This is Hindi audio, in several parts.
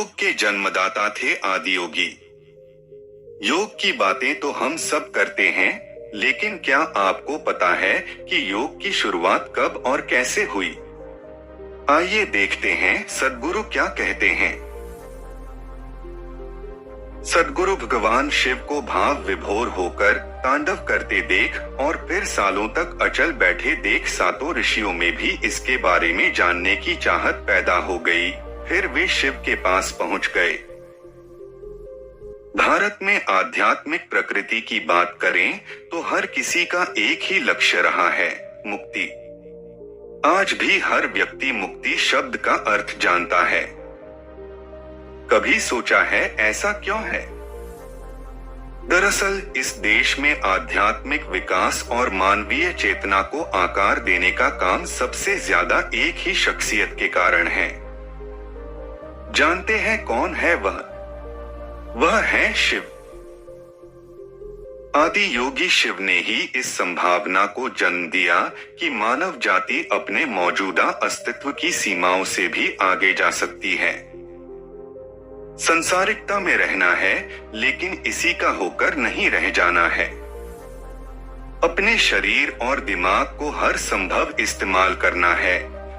योग के जन्मदाता थे आदि योगी। योग की बातें तो हम सब करते हैं, लेकिन क्या आपको पता है कि योग की शुरुआत कब और कैसे हुई? आइए देखते हैं सद्गुरु क्या कहते हैं। सद्गुरु भगवान शिव को भाव विभोर होकर तांडव करते देख और फिर सालों तक अचल बैठे देख सातों ऋषियों में भी इसके बारे में जानने की चाहत पैदा हो गई। फिर वे शिव के पास पहुंच गए। भारत में आध्यात्मिक प्रकृति की बात करें तो हर किसी का एक ही लक्ष्य रहा है, मुक्ति। आज भी हर व्यक्ति मुक्ति शब्द का अर्थ जानता है। कभी सोचा है ऐसा क्यों है? दरअसल इस देश में आध्यात्मिक विकास और मानवीय चेतना को आकार देने का काम सबसे ज्यादा एक ही शख्सियत के कारण है। जानते हैं कौन है वह? वह है शिव। आदि योगी शिव ने ही इस संभावना को जन्म दिया कि मानव जाति अपने मौजूदा अस्तित्व की सीमाओं से भी आगे जा सकती है। संसारिकता में रहना है, लेकिन इसी का होकर नहीं रह जाना है। अपने शरीर और दिमाग को हर संभव इस्तेमाल करना है,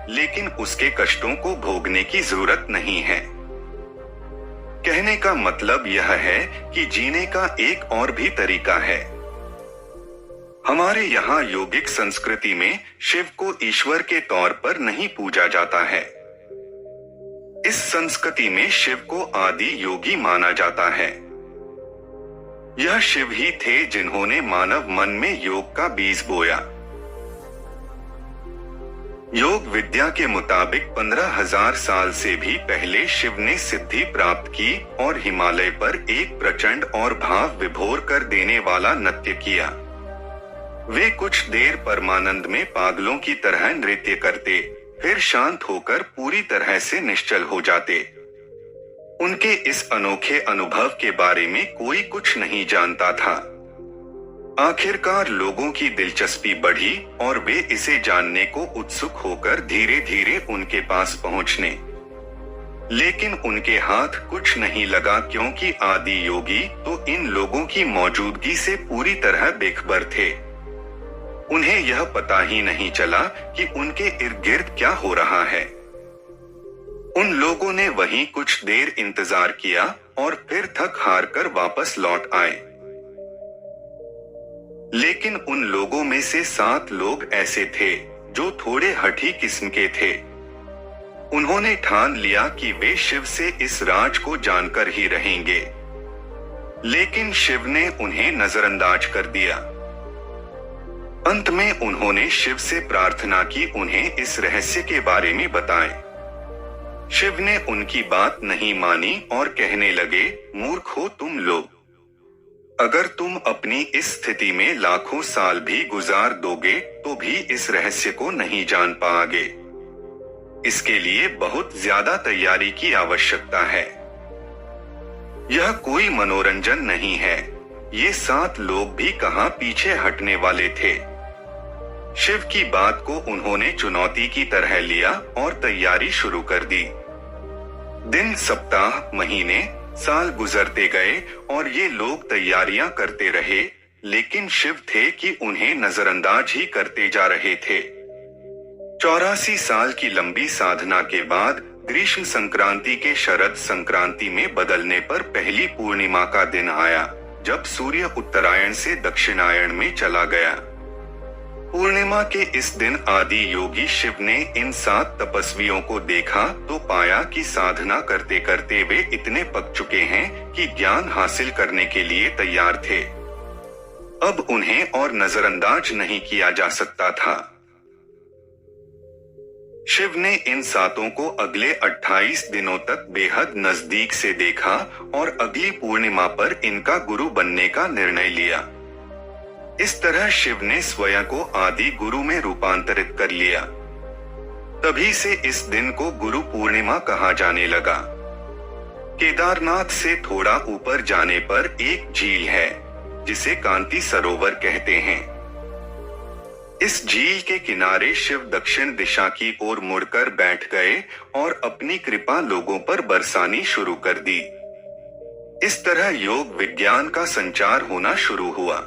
लेकिन उसके कष्टों को भोगने की जरूरत नहीं है। कहने का मतलब यह है कि जीने का एक और भी तरीका है। हमारे यहाँ योगिक संस्कृति में शिव को ईश्वर के तौर पर नहीं पूजा जाता है। इस संस्कृति में शिव को आदि योगी माना जाता है। यह शिव ही थे जिन्होंने मानव मन में योग का बीज बोया। योग विद्या के मुताबिक 15,000 साल से भी पहले शिव ने सिद्धि प्राप्त की और हिमालय पर एक प्रचंड और भाव विभोर कर देने वाला नृत्य किया। वे कुछ देर परमानंद में पागलों की तरह नृत्य करते, फिर शांत होकर पूरी तरह से निश्चल हो जाते। उनके इस अनोखे अनुभव के बारे में कोई कुछ नहीं जानता था। आखिरकार लोगों की दिलचस्पी बढ़ी और वे इसे जानने को उत्सुक होकर धीरे धीरे उनके पास पहुंचने। लेकिन उनके हाथ कुछ नहीं लगा, क्योंकि आदि योगी तो इन लोगों की मौजूदगी से पूरी तरह बेखबर थे। उन्हें यह पता ही नहीं चला कि उनके इर्द गिर्द क्या हो रहा है। उन लोगों ने वहीं कुछ देर इंतजार किया और फिर थक हार कर वापस लौट आए। लेकिन उन लोगों में से 7 लोग ऐसे थे जो थोड़े हठी किस्म के थे। उन्होंने ठान लिया कि वे शिव से इस राज को जानकर ही रहेंगे। लेकिन शिव ने उन्हें नजरअंदाज कर दिया। अंत में उन्होंने शिव से प्रार्थना की उन्हें इस रहस्य के बारे में बताएं। शिव ने उनकी बात नहीं मानी और कहने लगे, मूर्ख हो तुम लोग। अगर तुम अपनी इस स्थिति में लाखों साल भी गुजार दोगे तो भी इस रहस्य को नहीं जान पाओगे। इसके लिए बहुत ज्यादा तैयारी की आवश्यकता है। यह कोई मनोरंजन नहीं है। ये 7 लोग भी कहां पीछे हटने वाले थे। शिव की बात को उन्होंने चुनौती की तरह लिया और तैयारी शुरू कर दी। दिन, सप्ताह, महीने, साल गुजरते गए और ये लोग तैयारियां करते रहे, लेकिन शिव थे कि उन्हें नजरअंदाज ही करते जा रहे थे। 84 साल की लंबी साधना के बाद ग्रीष्म संक्रांति के शरद संक्रांति में बदलने पर पहली पूर्णिमा का दिन आया, जब सूर्य उत्तरायण से दक्षिणायण में चला गया। पूर्णिमा के इस दिन आदि योगी शिव ने इन 7 तपस्वियों को देखा तो पाया कि साधना करते करते वे इतने पक चुके हैं कि ज्ञान हासिल करने के लिए तैयार थे। अब उन्हें और नजरअंदाज नहीं किया जा सकता था। शिव ने इन 7 को अगले 28 दिनों तक बेहद नजदीक से देखा और अगली पूर्णिमा पर इनका गुरु बनने का निर्णय लिया। इस तरह शिव ने स्वयं को आदि गुरु में रूपांतरित कर लिया। तभी से इस दिन को गुरु पूर्णिमा कहा जाने लगा। केदारनाथ से थोड़ा ऊपर जाने पर एक झील है, जिसे कांति सरोवर कहते हैं। इस झील के किनारे शिव दक्षिण दिशा की ओर मुड़कर बैठ गए और अपनी कृपा लोगों पर बरसानी शुरू कर दी। इस तरह योग विज्ञान का संचार होना शुरू हुआ।